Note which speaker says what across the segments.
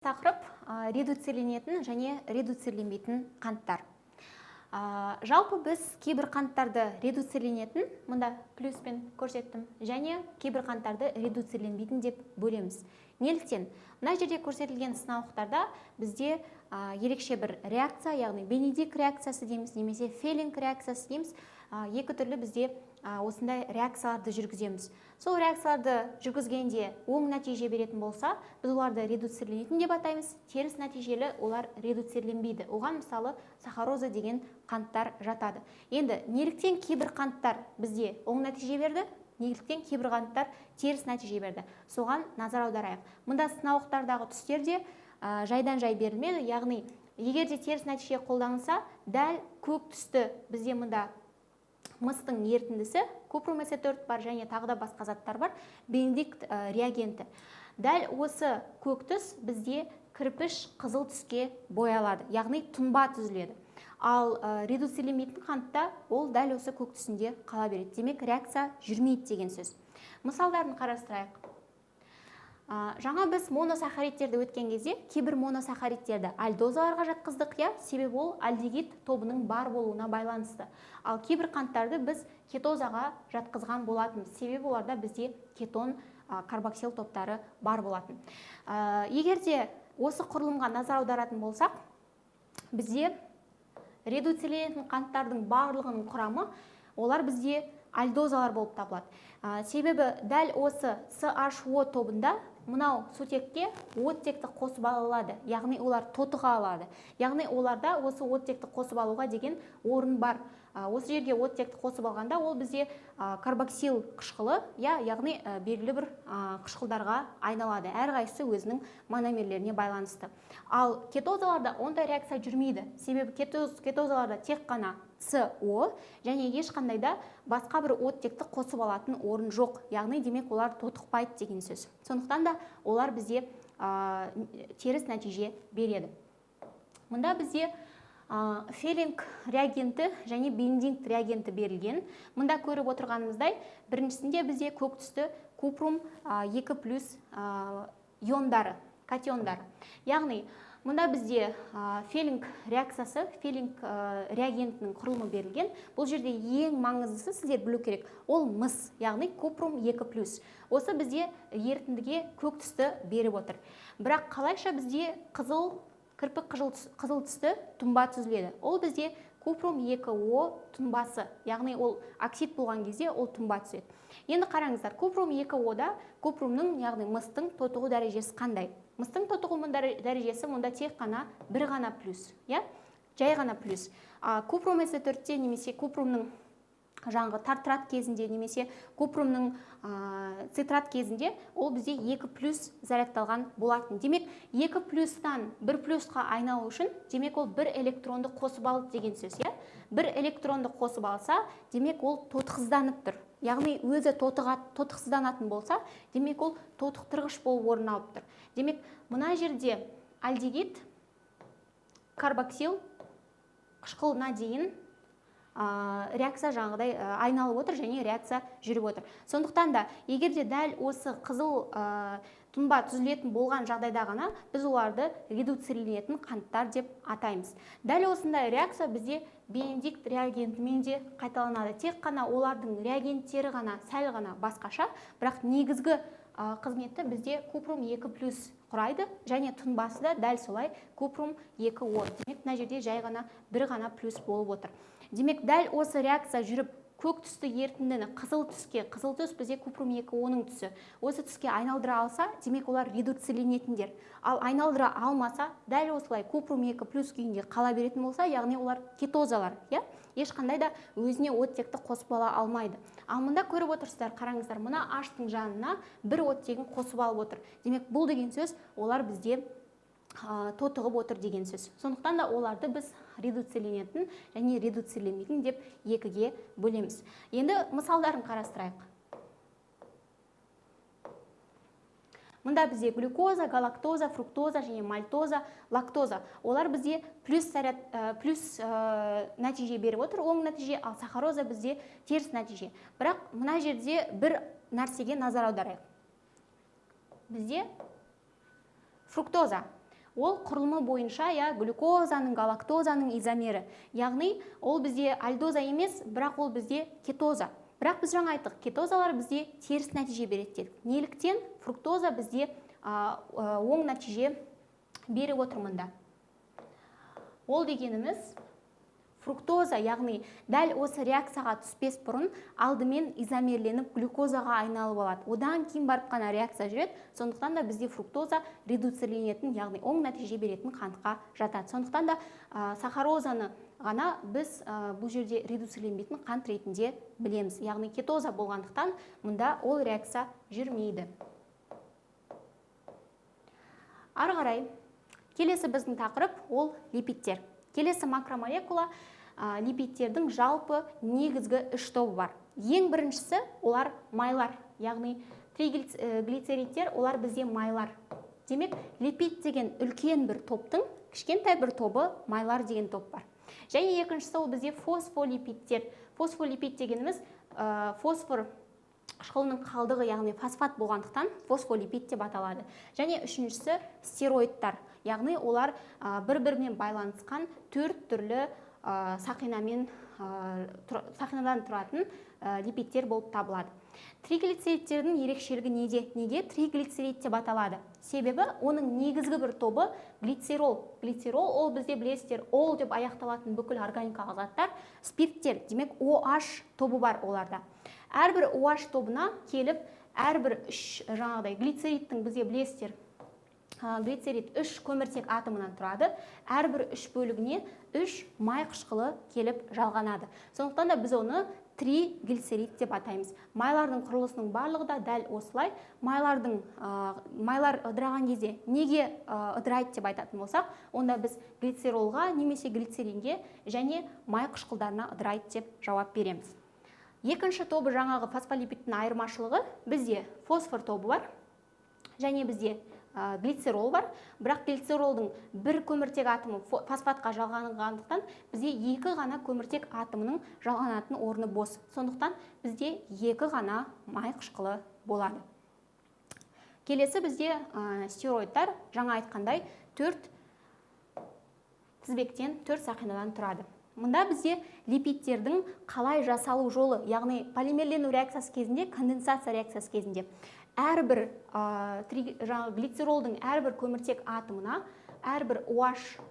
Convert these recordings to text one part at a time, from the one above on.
Speaker 1: Тақырып редуцирленетін және редуцирленбейтін қанттар. Жалпы біз кейбір қанттарды редуцирленетін, мұнда плюспен көрсеттім, және кейбір қанттарды редуцирленбейтін деп бөлеміз. Неліктен? Мына жерде көрсетілген сынауықтарда бізде ерекше бір реакция, яғни Бенедикт реакциясы дейміз, немесе Феллинг реакциясы дейміз. Екі түрлі бізде осындай реакцияларды жүргіземіз. Сол реакцияларды жүргізгенде оң нәтиже беретін болса, біз оларды редуцирленетін деп атаймыз. Теріс нәтижелі олар редуцирленбейді. Оған мысалы сахароза деген қанттар жатады. Енді неліктен кейбір қанттар бізде оң нәтиже берді, неліктен кейбір қанттар теріс нәтиже берді. Соған назар аударайық. Мұнда сынауықтардағы түстер де жайдан жай берілмеді, яғни егер де теріс нәтиже қолданылса, дәл көк түсті бізде мұнда мыстың ерітіндісі, купрум С4 бар және тағы да басқа заттар бар, Бенедикт реагенті. Дәл осы көк түс бізде кірпіш қызыл түске боялады, яғни тұнба түзіледі. Ал редуцирленбейтін қантта ол дәл осы көк түсінде қала береді. Демек, реакция жүрмейді деген сөз. Мысалдарын қарастырайық. Жаңа біз моносахаридтерді өткен кезде кейбір моносахаридтерді альдозаларға жатқыздық, себебі ол альдегид тобының бар болуына байланысты. Ал кейбір қанттарды біз кетозаға жатқызған болатын, себебі оларда бізде кетон, карбоксил топтары бар болатын. Егер де осы құрылымға назар аударатын болсақ, бізде редуцирленетін қанттардың барлығының құрамы олар бізде альдозалар болып табылады. Себебі дәл осы CHO тобында мынау сутекке оттекті қосып алады, яғни олар тотыға алады. Яғни оларда осы оттекті қосып алуға деген орын бар. Осы жерге оттекті қосып алғанда ол бізде карбоксил қышқылы, яғни белгілі бір қышқылдарға айналады. Әрқайсысы өзінің мономерлеріне байланысты. Ал кетозаларда ондай реакция жүрмейді. Себебі кетозаларда тек қана СО және ешқандай да басқа бір оттекті қосып алатын орын жоқ. Яғни демек олар тотықпайды деген сөз. Сондықтан да олар бізде теріс нәтиже береді. Мұнда бізде Феллинг реагенті және Бенедикт реагенті берілген. Мұнда көріп отырғанымыздай, біріншісінде бізде көк түсті купрум 2+ иондары, катиондары. Яғни мұнда бізде Феллинг реакциясы, Феллинг реагентінің құрылымы берілген. Бұл жерде ең маңыздысы сіздер білу керек. Ол мыс, яғни купрум 2+. Осы бізде ерітіндіге көк түсті беріп отыр. Бірақ қалайша бізде кірпік қызыл түсті тұнба түзіледі. Ол бізде купрум 2O тұнбасы, яғни ол оксид болған кезде ол тұнба түседі. Енді қараңыздар, купрум 2O-да купрумның, яғни мыстың тотығу дәрежесі қандай? Мыстың тотығу дәрежесі мұнда тек қана бір ғана плюс, жай ғана плюс. Купрум С4-те немесе купрумның жаңғы тартрат кезінде немесе купрумның цитрат кезінде ол бізде 2+ зарядталған болатын. Демек, 2+тан 1+қа айналу үшін, демек ол бір электронды қосып алды деген сөз. Бір электронды қосып алса, демек ол тотықсызданып тұр. Яғни өзі тотықсызданатын болса, демек ол тотықтырғыш болып орын алып тұр. Демек, мына жерде альдегид, карбоксил қышқылына дейін реакция жаңғыдай айналып отыр және реакция жүріп отыр. Сондықтан да, егер де дәл осы қызыл тұнба түзілетін болған жағдайда ғана біз оларды редуцирленетін қанттар деп атаймыз. Дәл осындай реакция бізде Бенедикт реагентімен де қайталанады. Тек қана олардың реагенттері ғана сәл ғана басқаша, бірақ негізгі қызметті бізде купрум 2+ құрайды және тұнбасы да дәл солай купрум 2O. Демек, мына жерде жай ғана бір ғана плюс болып отыр. Демек, дәл осы реакция жүріп көк түсті ерітіндіні қызыл түс бізде купрум 2O-ның түсі. Осы түске айналдыра алса, демек олар редуцирленетіндер. Ал айналдыра алмаса, дәл осылай купрум 2+ күйінде қала беретін болса, яғни олар кетозалар, ешқандай да өзіне оттекті қосып ала алмайды. Ал мұнда көріп отырсыздар, қараңыздар, мұна H-тың жанына бір оттегін қосып алып отыр. Демек, бұл деген сөз олар бізде тотығып отыр деген сөз. Сондықтан да оларды біз редуцирленетін және редуцирленбейтін деп екіге бөлеміз. Енді мысалдарын қарастырайық. Мұнда бізде глюкоза, галактоза, фруктоза және мальтоза, лактоза. Олар бізде плюс нәтиже беріп отыр, оң нәтиже, ал сахароза бізде теріс нәтиже. Бірақ мына жерде бір нәрсеге назар аударайық. Бізде фруктоза. ол құрылымы бойынша глюкозаның, галактозаның изомері. Яғни ол бізде альдоза емес, бірақ ол бізде кетоза. Бірақ біз жаңа айттық, кетозалар бізде теріс нәтиже береді дедік. Неліктен фруктоза бізде оң нәтиже беріп отыр мұнда. Ол дегеніміз фруктоза, яғни дәл осы реакцияға түспес бұрын алдымен изомерленіп глюкозаға айналып алады. Одан кейін барып қана реакция жүреді. Сондықтан да бізде фруктоза редуцирленетін, яғни оң нәтиже беретін қантқа жатады. Сондықтан да сахарозаны ғана біз бұл жерде редуцирленбейтін қант ретінде білеміз. Яғни кетоза болғандықтан мұнда ол реакция жүрмейді. Ары қарай келесі біздің тақырып ол липидтер. Келесі макромолекула липидтердің жалпы негізгі 3 тобы бар. Ең біріншісі олар майлар, яғни триглицеридтер, олар бізде майлар. Демек, липид деген үлкен бір топтың кішкентай бір тобы майлар деген топ бар. Және екіншісі ол бізде фосфолипидтер. Фосфолипид дегеніміз фосфор қышқылының қалдығы, яғни фосфат болғандықтан фосфолипид деп аталады. Және үшіншісі стероидтар, яғни олар бір-бірімен байланысқан 4 түрлі сақинадан тұратын липидтер болып табылады. Триглицеридтердің ерекшелігі неде? Неге триглицерид деп аталады? Себебі оның негізгі бір тобы глицерол. Глицерол ол бізде білесіздер, ол деп аяқталатын бүкіл органикалық заттар спирттер. Демек OH тобы бар оларда. Әрбір OH тобына келіп, әрбір жаңағыдай глицеридтің бізде білесіздер, глицерид 3 көміртек атомынан тұрады. Әрбір 3 бөлігіне 3 май қышқылы келіп жалғанады. Сондықтан да біз оны триглицерид деп атаймыз. Майлардың құрылысының барлығы да дәл осылай. Майлар ыдыраған кезде неге ыдырайды деп айтатын болсақ, онда біз глицеролға немесе глицеринге және май қышқылдарына ыдырайды деп жауап береміз. Екінші тобы жаңағы фосфолипидтің айырмашылығы, бізде фосфор тобы бар және бізде глицерол бар. Бірақ глицеролдың бір көміртек атомы фосфатқа жалғанғандықтан бізде 2 ғана көміртек атомының жалғанатын орны бос. Сондықтан бізде 2 ғана май қышқылы болады. Келесі бізде стероидтар, жаңа айтқандай 4 тізбектен 4 сақинадан тұрады. Мұнда бізде липидтердің қалай жасалу жолы, яғни полимерлену реакциясы кезінде, конденсация реакциясы кезінде әрбір глицеролдың әрбір көміртек атомына, әрбір OH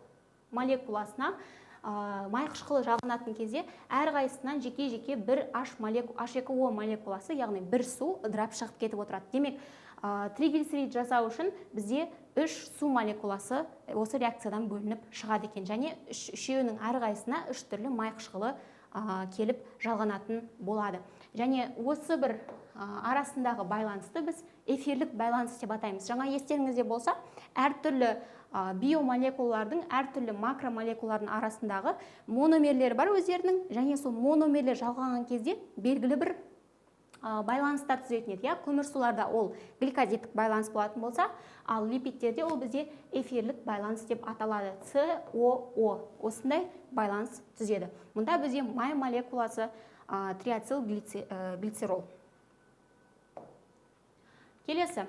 Speaker 1: молекуласына май қышқылы жалғанатын кезде әрқайсысынан жеке-жеке бір H2O молекуласы, яғни бір су ыдырап шығып кетіп отырады. Демек, триглицерид жасау үшін бізде 3 су молекуласы осы реакциядан бөлініп шығады екен. Және үшеуінің әрқайсысына 3 түрлі май қышқылы келіп жалғанатын болады. Және осы бір арасындағы байланысты біз эфирлік байланыс деп атаймыз. Жаңа естеріңізде болса, әртүрлі биомолекулалардың, әртүрлі макромолекулалардың арасындағы мономерлер бар өздерінің, және сол мономерлер жалғанған кезде белгілі бір байланыстар түзетін еді. Көмірсуларда ол гликозидтік байланыс болатын болса, ал липидтерде ол бізде эфирлік байланыс деп аталады. COO осындай байланыс түзеді. Мұнда бізде май молекуласы триацил глицерол. Келесі,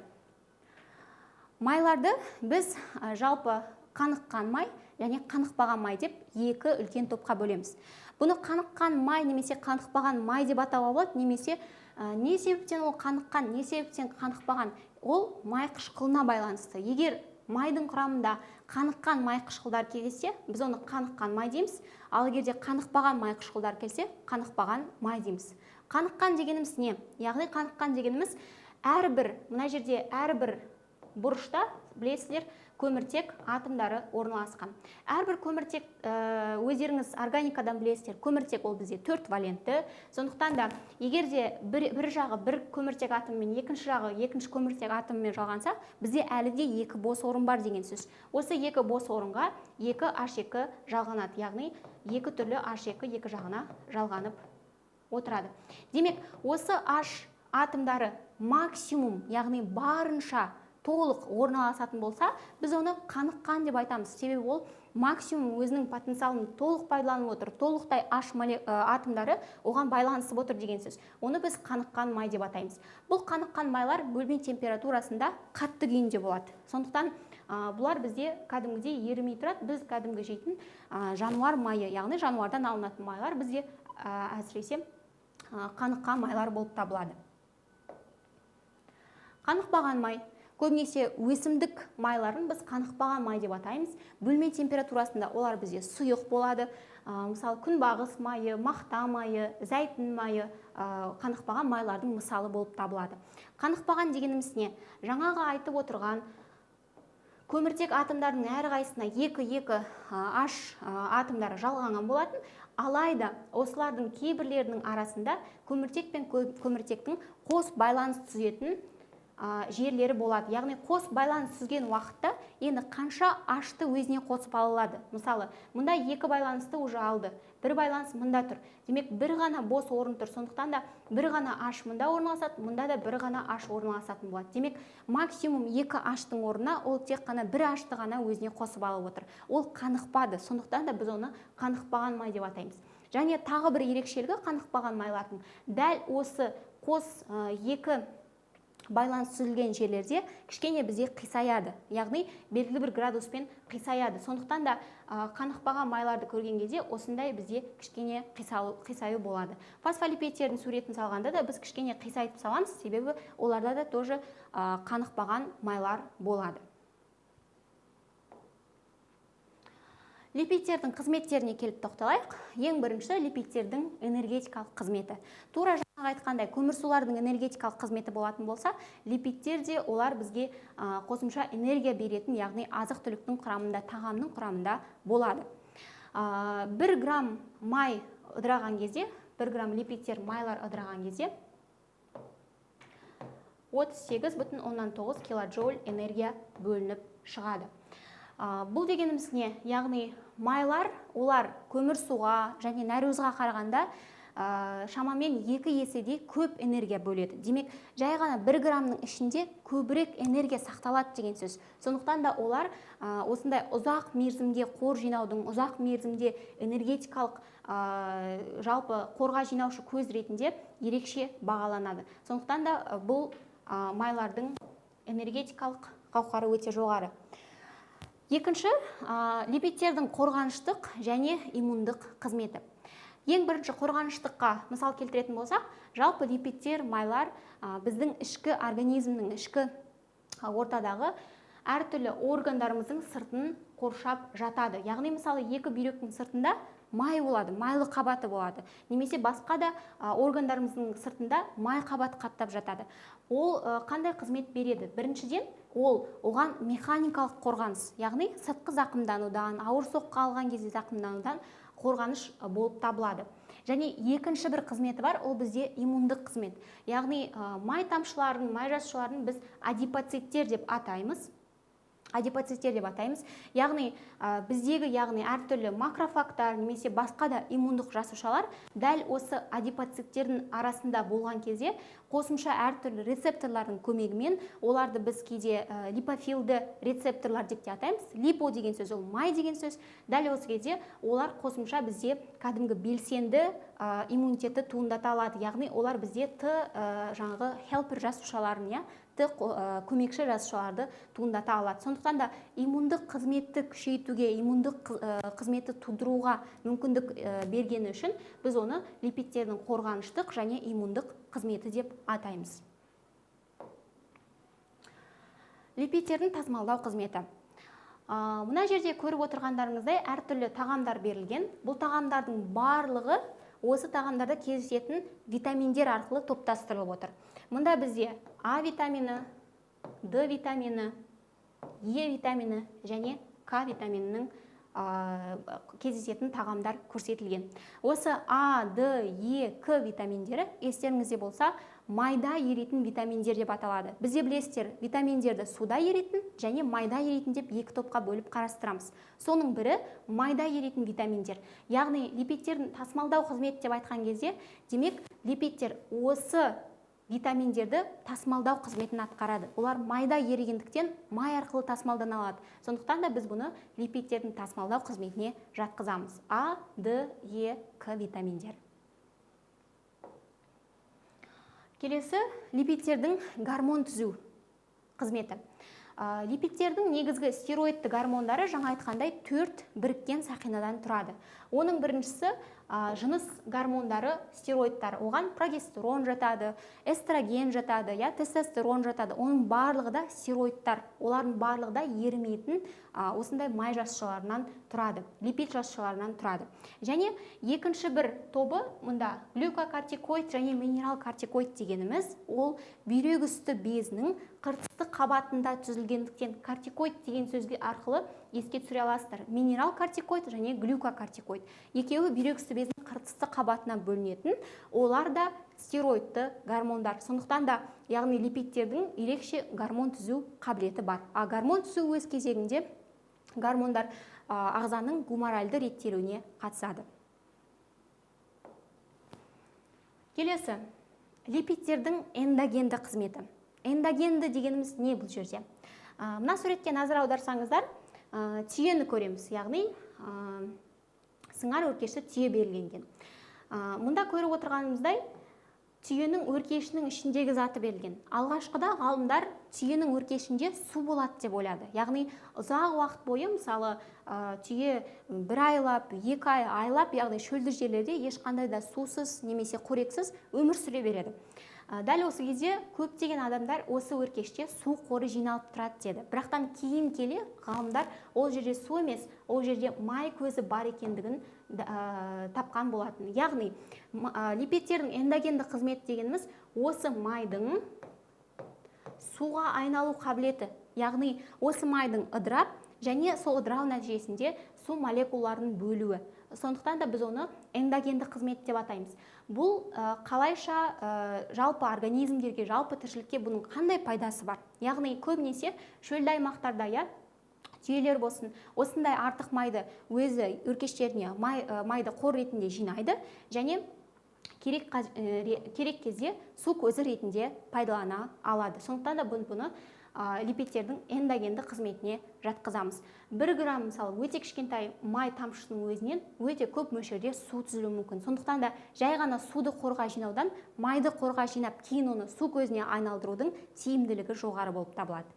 Speaker 1: майларды біз жалпы қаныққан май және қанықпаған май деп 2 үлкен топқа бөлеміз. Бұны қаныққан май немесе қанықпаған май деп атауға болады, немесе не себептен ол қаныққан, не себептен қанықпаған, ол май қышқылына байланысты. Егер майдың құрамында қаныққан май қышқылдар келсе, біз оны қаныққан май дейміз, ал егерде қанықпаған май қышқылдар келсе, қанықпаған май дейміз. Қаныққан дегеніміз не? Яғни қаныққан дегеніміз мына жерде әрбір бұрышта, білесіздер, көміртек атомдары орналасқан. Әрбір көміртек, өздеріңіз органикадан білесіздер, көміртек ол бізде 4 валентті. Сондықтан да, егерде бір жағы бір көміртек атоммен, екінші жағы екінші көміртек атоммен жалғанса, бізде әлі де 2 бос орын бар деген сөз. Осы 2 бос орынға 2 H2 жалғанады, яғни 2 түрлі H2 2 жағына жалғанып отырады. Демек, осы H атомдары максимум, яғни барынша толық орналасатын болса, біз оны қаныққан деп айтамыз. Себебі ол максимум өзінің потенциалын толық пайдаланып отыр, толықтай H атомдары оған байланысып отыр деген сөз. Оны біз қаныққан май деп атаймыз. Бұл қаныққан майлар бөлме температурасында қатты күйінде болады. Сондықтан бұлар бізде кәдімгідей ерімей тұрады. Біз кәдімгі жейтін жануар майы, яғни жануардан алынатын майлар бізде әсіресе қаныққан майлар болып табылады. Қанықпаған май, көбінесе өсімдік майларын біз қанықпаған май деп атаймыз. Бөлме температурасында олар бізде сұйық болады. Мысалы, күнбағыс майы, мақта майы, зәйтүн майы қанықпаған майлардың мысалы болып табылады. Қанықпаған дегеніміз не? Жаңағы айтып отырған көміртек атомдардың әрқайсысына екі H атомдары жалғанған болатын. Алайда осылардың кейбірлерінің арасында көміртек пен көміртектің қос байланыс түзетін жерлері болады. Яғни қос байланыс түзген уақытта енді қанша H-ты өзіне қосып алады. Мысалы, мұнда екі байланысты уже алды. Бір байланыс мұнда тұр. Демек, бір ғана бос орын тұр. Сондықтан да бір ғана H мұнда орналасады, мұнда да бір ғана H орналасатын болады. Демек, максимум екі H-тың орнына ол тек қана бір H-ты ғана өзіне қосып алып отыр. Ол қанықпады. Сондықтан да біз оны қанықпаған май деп атаймыз. Және тағы бір ерекшелігі қанықпаған майлардың дәл осы қос екі байланыс түзілген жерлерде кішкене бізде қисаяды, яғни белгілі бір градуспен қисаяды. Сондықтан да қанықпаған майларды көрген кезде осындай бізде кішкене қисаю болады. Фосфолипидтердің суретін салғанда да біз кішкене қисайтып саламыз, себебі оларда да тоже қанықпаған майлар болады. Липидтердің қызметтеріне келіп тоқталайық. Ең бірінші липидтердің энергетикалық қызметі. Тура жаңағы айтқандай көмірсулардың энергетикалық қызметі болатын болса, липидтер де олар бізге қосымша энергия беретін, яғни азық-түліктің құрамында, тағамның құрамында болады. 1 грамм май ыдыраған кезде, 1 грамм липидтер майлар ыдыраған кезде 38,9 килоджоуль энергия бөлініп шығады. Бұл дегеніміз не? Яғни майлар, олар көмір суға және нәрозға қарағанда шамамен 2 еседей көп энергия бөледі. Демек, жай ғана 1 граммның ішінде көбірек энергия сақталады деген сөз. Сондықтан да олар осындай ұзақ мерзімге қор жинаудың, ұзақ мерзімде энергетикалық жалпы қорға жинаушы көз ретінде ерекше бағаланады. Сондықтан да бұл майлардың энергетикалық қауқары өте жоғары. Екінші, липидтердің қорғаныштық және иммундық қызметі. Ең бірінші қорғаныштыққа мысал келтіретін болсақ, жалпы липидтер, майлар біздің ішкі организмнің ішкі ортадағы әртүрлі органдарымыздың сыртын қоршап жатады. Яғни, мысалы, екі бүйректің сыртында май болады, майлы қабаты болады. Немесе басқа да органдарымыздың сыртында май қабаты қаптап жатады. Ол қандай қызмет береді? Біріншіден, ол оған механикалық қорғаныс, яғни сыртқы зақымданудан, ауыр соққы алған кезде зақымданудан қорғаныш болып табылады. Және екінші бір қызметі бар, ол бізде иммундық қызмет. Яғни май тамшыларын, май жасушаларын біз адипоциттер деп атаймыз. Яғни біздегі әртүрлі макрофагтар немесе басқа да иммундық жасушалар дәл осы адипоциттердің арасында болған кезде қосымша әртүрлі рецепторлардың көмегімен оларды біз кейде липофилді рецепторлар деп те атаймыз. Липо деген сөз ол май деген сөз. Дәл осы кезде олар қосымша бізде кәдімгі белсенді иммунитетті туындата алады. Яғни олар бізде жаңағы хелпер жасушаларын, көмекші жасушаларды туындата алады. Сондықтан да иммундық қызметті күшейтуге, иммундық қызметті тудыруға мүмкіндік бергені үшін біз оны липидтердің қорғаныштық және иммундық қызметі деп атаймыз. Липидтердің тасымалдау қызметі. Мына жерде көріп отырғандарыңыздай әртүрлі тағамдар берілген. Бұл тағамдардың барлығы осы тағамдарда кездесетін витаминдер арқылы топтастырылып отыр. Мұнда бізде А витамині, Д витамині, Е витамині және К витаминінің кездесетін тағамдар көрсетілген. Осы А, Д, Е, К витаминдері естеріңізде болса, майда еритін витаминдер деп аталады. Бізде білесіздер, витаминдерді суда еритін және майда еритін деп екі топқа бөліп қарастырамыз. Соның бірі майда еритін витаминдер. Яғни липидтердің тасымалдау қызметі деп айтқан кезде, демек липидтер осы витаминдерді тасымалдау қызметін атқарады. Олар майда ерігендіктен май арқылы тасымалдан алады. Сондықтан да біз бұны липидтердің тасымалдау қызметіне жатқызамыз. А, Д, Е, К витаминдер. Келесі липидтердің гормон түзу қызметі. Липидтердің негізгі стероидты гормондары жаңа айтқандай 4 біріккен сақинадан тұрады. Оның біріншісі жыныс гормондары, стероидтар. Оған прогестерон жатады, эстроген жатады, тестостерон жатады. Оның барлығы да стероидтар. Олардың барлығы да ерімейтін осындай май жасушаларынан тұрады, липид жасушаларынан тұрады. Және екінші бір тобы мұнда глюкокортикоид және минерал кортикоид дегеніміз, ол бүйрек үсті безінің қыртысты қабатында түзілгендіктен кортикоид деген сөзге арқылы еске түсіре аласыздар. Минерал кортикоид және глюкокортикоид. Екеуі бүйрек үсті безінің қыртысты қабатына бөлінетін, олар да стероидты гормондар. Сондықтан да, яғни липидтердің ерекше гормон түзу қабілеті бар. Гормон түзу өз кезегінде гормондар ағзаның гуморальды реттелуіне қатысады. Келесі, липидтердің эндогенді қызметі. Эндогенді дегеніміз не бұл жерде? Мына суретке назар аударсаңыздар, түйені көреміз, яғни сыңар өркешті түйе берілген. Мұнда көріп отырғанымыздай, түйенің өркешінің ішіндегі заты берілген. Алғашқыда ғалымдар түйенің өркешінде су болады деп ойлады. Яғни ұзақ уақыт бойы, мысалы, түйе бір айлап, 2 ай айлап, яғни шөлді жерлерде ешқандай да сусыз немесе қорексіз өмір сүре береді. Дәл осы кезде көптеген адамдар осы өркеште су қоры жиналып тұрады деді. Бірақтан кейін келе ғалымдар ол жерде су емес, ол жерде май көзі бар екендігін тапқан болатын. Яғни липидтердің эндогенді қызметі дегеніміз осы майдың суға айналу қабілеті. Яғни осы майдың ыдырап және сол ыдырау нәтижесінде су молекулаларының бөлуі. Сондықтан да біз оны эндогенді қызмет деп атаймыз. Бұл қалайша жалпы организмдерге, жалпы тіршілікке бұның қандай пайдасы бар? Яғни көбінесе шөлді аймақтарда, түйелер болсын, осындай артық майды өзі өркештеріне майды қор ретінде жинайды және керек кезде су көзі ретінде пайдалана алады. Сондықтан да бұны липидтердің эндогенді қызметіне жатқызамыз. 1 грамм, мысалы, өте кішкентай май тамшысының өзінен өте көп мөлшерде су түзілуі мүмкін. Сондықтан да жай ғана суды қорға жинаудан майды қорға жинап, кейін оны су көзіне айналдырудың тиімділігі жоғары болып табылады.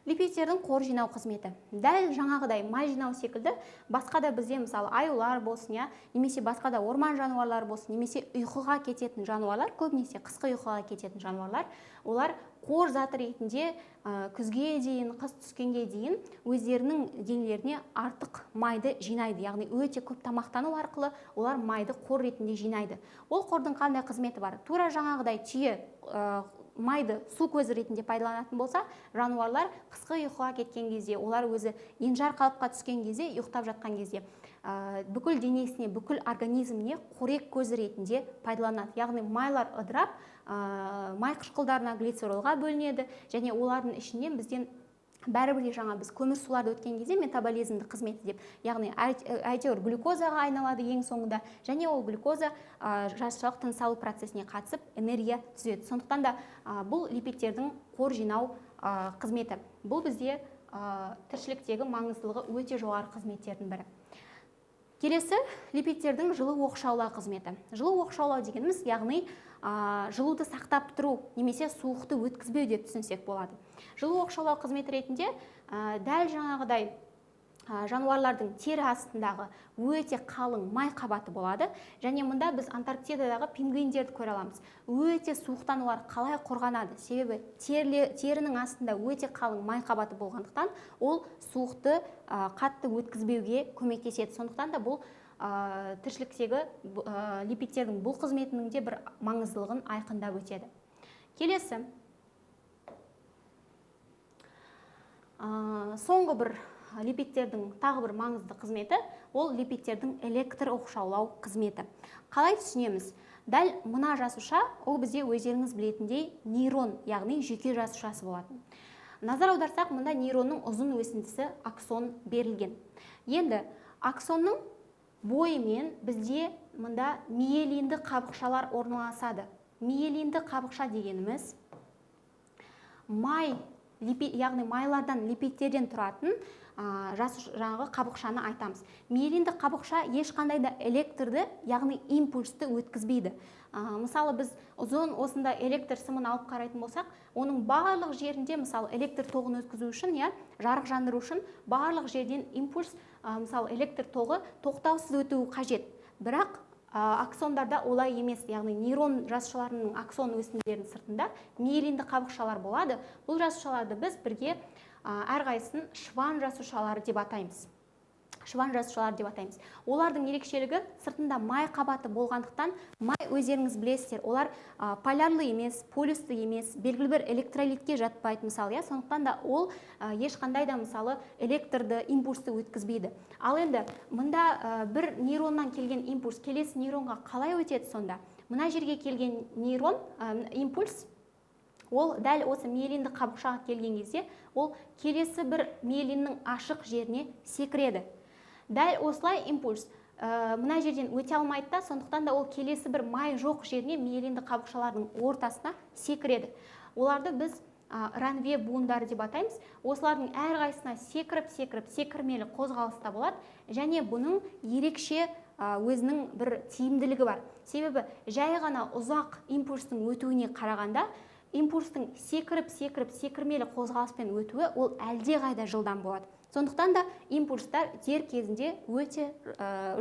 Speaker 1: Липидтердің қор жинау қызметі. Дәл жаңағыдай май жинау секілді, басқа да бізде, мысалы, аюлар болсын, немесе басқа да орман жануарлар болсын, немесе ұйқыға кететін жануарлар, көбінесе қысқы ұйқыға кететін жануарлар, олар қор заты ретінде күзге дейін, қыс түскенге дейін өздерінің денелеріне артық майды жинайды. Яғни өте көп тамақтану арқылы олар майды қор ретінде жинайды. Ол қордың қандай қызметі бар? Тура жаңағыдай түйе майды су көзі ретінде пайдаланатын болса, жануарлар қысқы ұйқыға кеткен кезде, олар өзі енжар қалыпқа түскен кезде, ұйықтап жатқан кезде бүкіл денесіне, бүкіл организміне қорек көзі ретінде пайдаланады. Яғни майлар ыдырап, май қышқылдарына глицеролға бөлінеді және олардың ішінен бізден бәрібір жаңа біз көмір суларды өткен кезде метаболизмді қызметі деп, яғни әйтеуір глюкозаға айналады ең соңында, және ол глюкоза жасушалық тыныс алу процесіне қатысып энергия түзеді. Сондықтан да бұл липидтердің қор жинау қызметі. Бұл бізде тіршіліктегі маңыздылығы өте жоғары қызметтердің бірі. Келесі, липидтердің жылу оқшаулау қызметі. Жылу оқшаулау дегеніміз, яғни жылуды сақтап тұру немесе суықты өткізбеу деп түсінсек болады. Жылу оқшаулау қызметі ретінде дәл жаңағыдай жануарлардың тері астындағы өте қалың май қабаты болады және мұнда біз Антарктидадағы пингвиндерді көре аламыз. Өте суықтан олар қалай қорғанады? Себебі терінің астында өте қалың май қабаты болғандықтан ол суықты қатты өткізбеуге көмектеседі. Сондықтан да бұл тіршіліктегі липидтердің бұл қызметінің де бір маңыздылығын айқындап өтеді. Келесі, соңғы бір липидтердің тағы бір маңызды қызметі, ол липидтердің электр оқшаулау қызметі. Қалай түсінеміз? Дәл мына жасуша, ол бізде өздеріңіз білетіндей нейрон, яғни жүйке жасушасы болатын. Назар аударсақ, мұнда нейронның ұзын өсіндісі аксон берілген. Енді аксонның бойымен бізде мұнда миелинді қабықшалар орналасады. Миелинді қабықша дегеніміз май яғни майлардан, липидтерден тұратын жаңағы қабықшаны айтамыз. Миелинді қабықша ешқандай да электрді, яғни импульсті өткізбейді. Мысалы біз ұзын осында электр сымын алып қарайтын болсақ, оның барлық жерінде, мысалы электр тоғын өткізу үшін, жарық жандыру үшін барлық жерден импульс, мысалы электр тоғы тоқтаусыз өтуі қажет. Бірақ аксондарда олай емес, яғни нейрон жасушаларының аксон өсінділерінің сыртында миелинді қабықшалар болады. Бұл жасушаларды біз бірге әрқайсысын шван жасушалары деп атаймыз. Олардың ерекшелігі сыртында май қабаты болғандықтан, май өздеріңіз білесіздер, олар полярлы емес, полюсті емес, белгілі бір электролитке жатпайды, мысалы, сондықтан да ол ешқандай да, мысалы, электрді, импульсті өткізбейді. Ал енді мында бір нейроннан келген импульс келесі нейронға қалай өтеді сонда? Мына жерге келген нейрон, импульс, ол дәл осы миелинді қабықшаға келген кезде, ол келесі бір миелиннің ашық жеріне секіреді. Дәл осылай импульс мына жерден өте алмайды да, сондықтан да ол келесі бір май жоқ жеріне миелинді қабықшалардың ортасына секіреді. Оларды біз ранве буындары деп атаймыз. Осылардың әрқайсысына секіріп, секірмелі қозғалыста болады, және бұның ерекше өзінің бір тиімділігі бар. Себебі жай ғана ұзақ импульстың өтуіне қарағанда, импульстың секірмелі қозғалыспен өтуі ол әлде қайда жылдам болады. Сондықтан да импульстар дер кезінде өте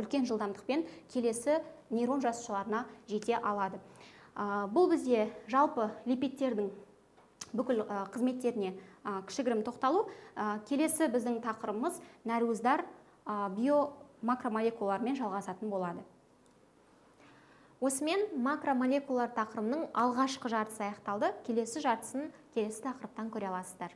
Speaker 1: үлкен жылдамдықпен келесі нейрон жасушаларына жете алады. Бұл бізде жалпы липидтердің бүкіл қызметтеріне кішігірім тоқталу. Келесі біздің тақырыбымыз нәруыздар биомакромолекулалармен жалғасатын болады. Осымен макромолекулалар тақырыбының алғашқы жартысы аяқталды. Келесі жартысын келесі тақырыптан көре аласыздар.